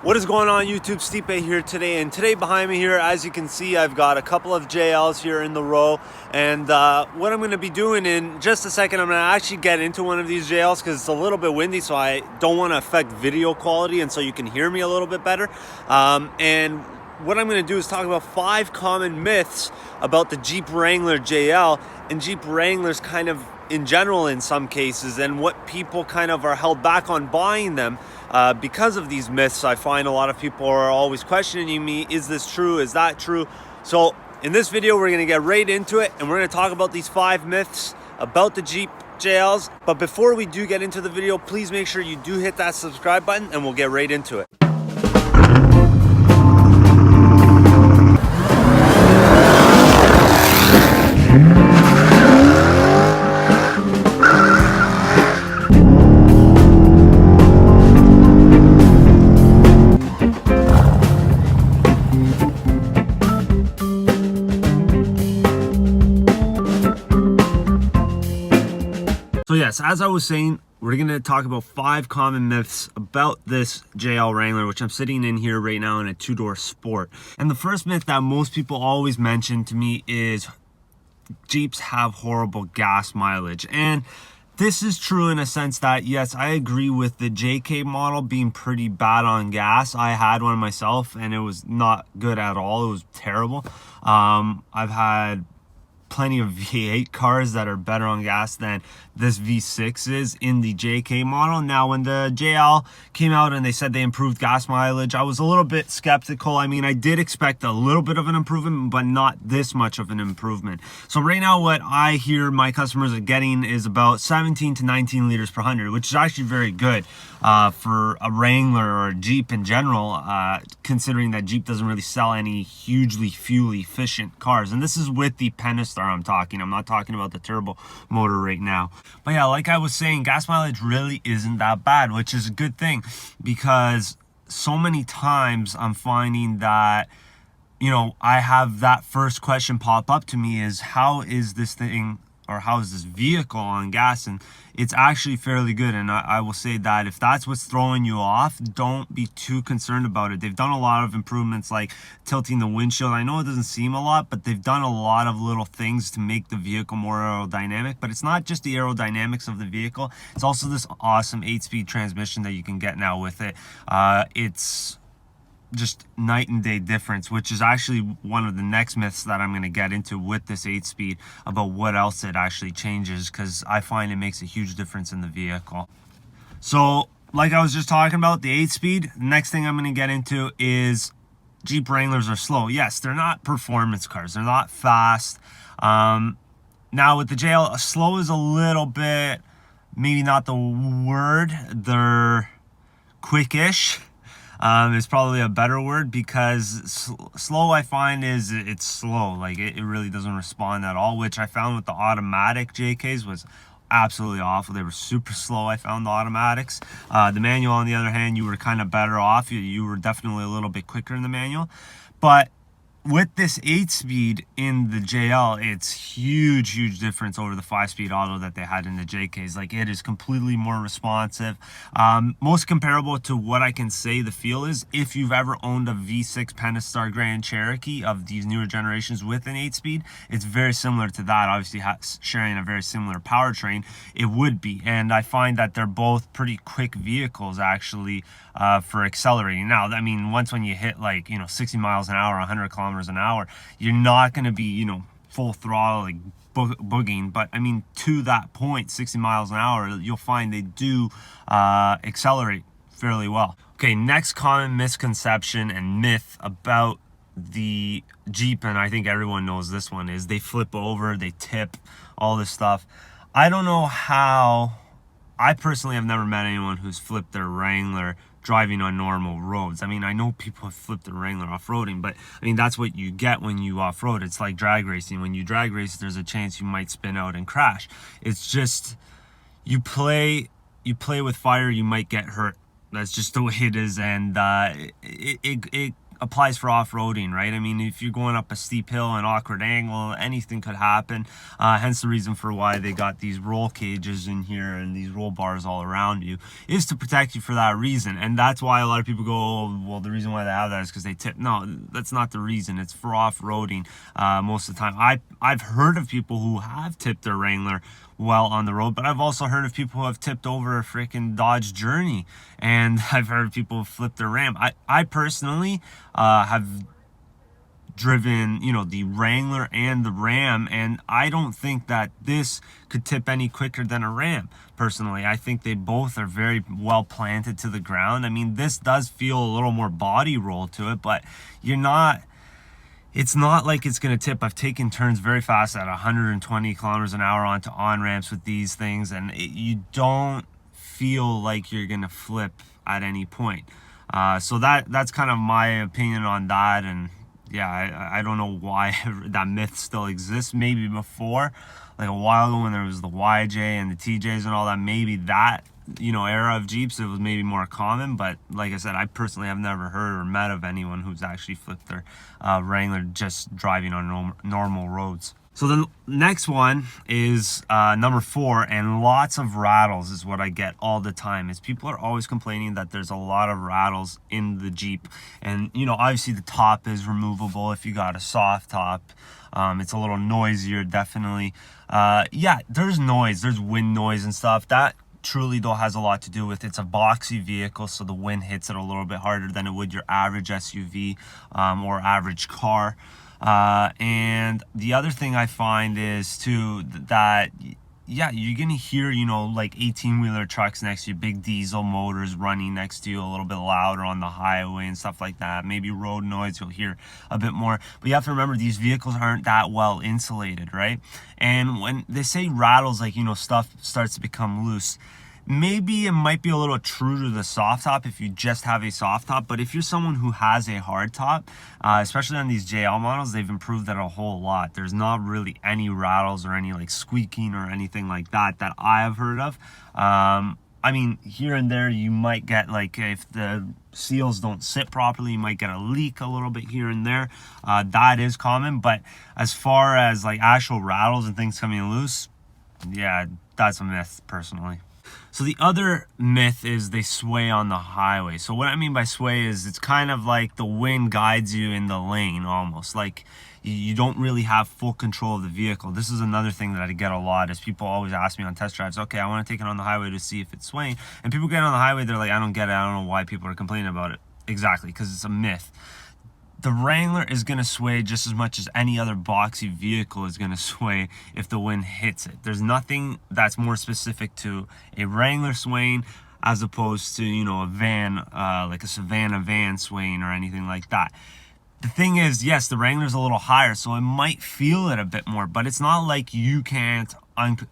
What is going on YouTube? STIPE here today, and today behind me here, as you can see, I've got a couple of JLs here in the row, and what I'm going to be doing in just a second, I'm going to actually get into one of these JLs because it's a little bit windy, so I don't want to affect video quality, and so you can hear me a little bit better. And what I'm going to do is talk about 5 common myths about the Jeep Wrangler JL and Jeep Wranglers kind of in general in some cases, and what people kind of are held back on buying them because of these myths. I find a lot of people are always questioning me, is this true, is that true? So in this video we're going to get right into it, and we're going to talk about these 5 myths about the Jeep JLs. But before we do get into the video, please make sure you do hit that subscribe button and we'll get right into it. So yes, as I was saying, we're going to talk about 5 common myths about this JL Wrangler, which I'm sitting in here right now in a 2-door Sport. And the first myth that most people always mention to me is Jeeps have horrible gas mileage. And this is true in a sense that, yes, I agree with the JK model being pretty bad on gas. I had one myself and it was not good at all. It was terrible. I've had plenty of V8 cars that are better on gas than this V6 is in the JK model. Now, when the JL came out and they said they improved gas mileage, I was a little bit skeptical. I mean, I did expect a little bit of an improvement, but not this much of an improvement. So right now, what I hear my customers are getting is about 17 to 19 liters per 100, which is actually very good for a Wrangler or a Jeep in general, considering that Jeep doesn't really sell any hugely fuel efficient cars. And this is with the Pentastar I'm not talking about the turbo motor right now. But yeah, like I was saying, gas mileage really isn't that bad, which is a good thing, because so many times I'm finding that, you know, I have that first question pop up to me is, how is this thing, or how is this vehicle on gas? And it's actually fairly good. And I will say that if that's what's throwing you off, don't be too concerned about it. They've done a lot of improvements, like tilting the windshield. I know it doesn't seem a lot, but they've done a lot of little things to make the vehicle more aerodynamic. But it's not just the aerodynamics of the vehicle, it's also this awesome 8-speed transmission that you can get now with it. It's just night and day difference, which is actually one of the next myths that I'm going to get into with this 8-speed about what else it actually changes, because I find it makes a huge difference in the vehicle. So like I was just talking about, the 8-speed, the next thing I'm going to get into is Jeep Wranglers are slow. Yes, they're not performance cars, they're not fast. Now with the JL, slow is a little bit, maybe not the word, they're quickish. Is probably a better word, because slow, I find, is it's slow. Like it really doesn't respond at all, which I found with the automatic JKs was absolutely awful. They were super slow. I found the automatics. The manual, on the other hand, you were kind of better off. You were definitely a little bit quicker in the manual. But with this 8-speed in the JL, it's huge difference over the 5-speed auto that they had in the JKs. Like, it is completely more responsive. Most comparable to what I can say the feel is, if you've ever owned a V6 Pentastar Grand Cherokee of these newer generations with an 8-speed, it's very similar to that. Obviously sharing a very similar powertrain, it would be. And I find that they're both pretty quick vehicles actually for accelerating. Now, I mean, once when you hit, like, 60 miles an hour, 100 kilometers an hour, you're not going to be, full throttle, like boogieing. But I mean, to that point, 60 miles an hour, you'll find they do accelerate fairly well. Okay, next common misconception and myth about the Jeep, and I think everyone knows this one, is they flip over, they tip, all this stuff. I don't know how. I personally have never met anyone who's flipped their Wrangler driving on normal roads. I mean, I know people have flipped their Wrangler off-roading, but I mean, that's what you get when you off-road. It's like drag racing. When you drag race, there's a chance you might spin out and crash. It's just, you play with fire, you might get hurt. That's just the way it is. And it applies for off-roading, right? I mean, if you're going up a steep hill, an awkward angle, anything could happen. Hence the reason for why they got these roll cages in here and these roll bars all around you, is to protect you for that reason. And that's why a lot of people go, oh, well, the reason why they have that is because they tip. No, that's not the reason. It's for off-roading most of the time. I've heard of people who have tipped their Wrangler well on the road, but I've also heard of people who have tipped over a freaking Dodge Journey, and I've heard people flip their Ram. I personally have driven, you know, the Wrangler and the Ram, and I don't think that this could tip any quicker than a Ram. Personally, I think they both are very well planted to the ground. I mean, this does feel a little more body roll to it, but it's not like it's going to tip. I've taken turns very fast at 120 kilometers an hour onto on-ramps with these things, and you don't feel like you're going to flip at any point. So that's kind of my opinion on that. And yeah, I don't know why that myth still exists. Maybe before, like a while ago when there was the YJ and the TJs and all that, maybe that, you know, era of Jeeps, it was maybe more common. But like I said, I personally have never heard or met of anyone who's actually flipped their Wrangler just driving on normal roads. So the next one is number 4, and lots of rattles is what I get all the time. Is people are always complaining that there's a lot of rattles in the Jeep. And, you know, obviously the top is removable if you got a soft top. It's a little noisier, definitely. Yeah, there's noise, there's wind noise and stuff. That truly though has a lot to do with, it's a boxy vehicle, so the wind hits it a little bit harder than it would your average SUV or average car. And the other thing I find is too that, yeah, you're gonna hear, you know, like 18-wheeler trucks next to you, big diesel motors running next to you a little bit louder on the highway and stuff like that. Maybe road noise you'll hear a bit more, but you have to remember these vehicles aren't that well insulated, right? And when they say rattles, like, you know, stuff starts to become loose, maybe it might be a little true to the soft top if you just have a soft top. But if you're someone who has a hard top, especially on these JL models, they've improved that a whole lot. There's not really any rattles or any like squeaking or anything like that I have heard of. I mean, here and there you might get, like, if the seals don't sit properly, you might get a leak a little bit here and there. That is common. But as far as like actual rattles and things coming loose, yeah, that's a myth personally. So the other myth is they sway on the highway. So what I mean by sway is it's kind of like the wind guides you in the lane, almost like you don't really have full control of the vehicle. This is another thing that I get a lot, is people always ask me on test drives, okay, I want to take it on the highway to see if it's swaying. And people get on the highway, they're like, I don't get it. I don't know why people are complaining about it. Exactly, because it's a myth. The Wrangler is going to sway just as much as any other boxy vehicle is going to sway if the wind hits it. There's nothing that's more specific to a Wrangler swaying as opposed to, you know, a van, like a Savannah van swaying or anything like that. The thing is, yes, the Wrangler's a little higher, so it might feel it a bit more, but it's not like you can't,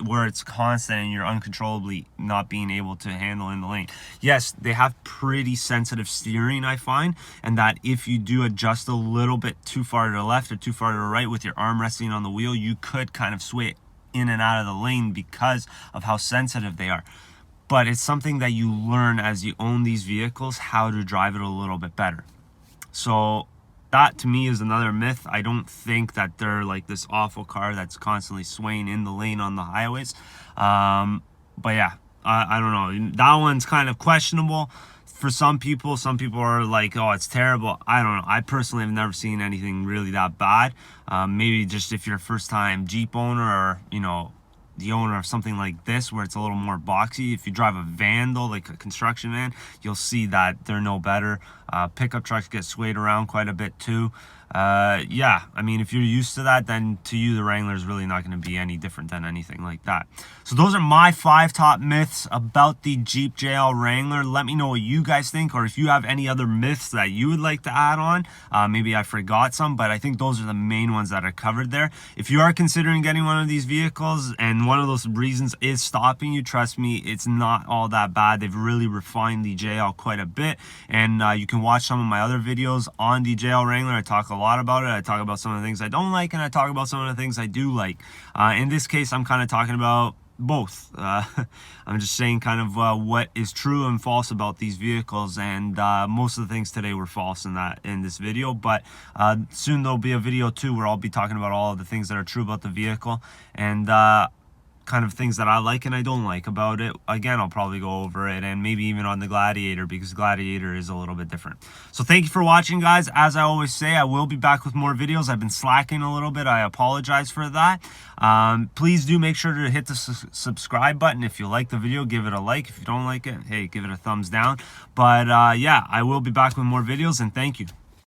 where it's constant and you're uncontrollably not being able to handle in the lane. Yes, they have pretty sensitive steering, I find, and that if you do adjust a little bit too far to the left or too far to the right with your arm resting on the wheel, you could kind of sway in and out of the lane because of how sensitive they are. But it's something that you learn as you own these vehicles, how to drive it a little bit better. So that to me is another myth. I don't think that they're like this awful car that's constantly swaying in the lane on the highways. But yeah, I don't know. That one's kind of questionable for some people. Some people are like, oh, it's terrible. I don't know. I personally have never seen anything really that bad. Maybe just if you're a first time Jeep owner, or, you know, the owner of something like this where it's a little more boxy. If you drive a van though, like a construction van, you'll see that they're no better. Pickup trucks get swayed around quite a bit too. Yeah, I mean, if you're used to that, then to you the Wrangler is really not going to be any different than anything like that. So those are my 5 top myths about the Jeep JL Wrangler. Let me know what you guys think, or if you have any other myths that you would like to add on. Maybe I forgot some, but I think those are the main ones that are covered there. If you are considering getting one of these vehicles and one of those reasons is stopping you, trust me, it's not all that bad. They've really refined the JL quite a bit, and you can watch some of my other videos on the JL Wrangler. I talk a lot about it. I talk about some of the things I don't like, and I talk about some of the things I do like. In this case, I'm kind of talking about both. I'm just saying kind of what is true and false about these vehicles, and most of the things today were false in this video, but soon there'll be a video too where I'll be talking about all of the things that are true about the vehicle, and kind of things that I like and I don't like about it. Again, I'll probably go over it, and maybe even on the Gladiator, because Gladiator is a little bit different. So thank you for watching, guys. As I always say, I will be back with more videos. I've been slacking a little bit. I apologize for that. Please do make sure to hit the subscribe button. If you like the video, give it a like. If you don't like it, hey, give it a thumbs down. But yeah, I will be back with more videos, and thank you.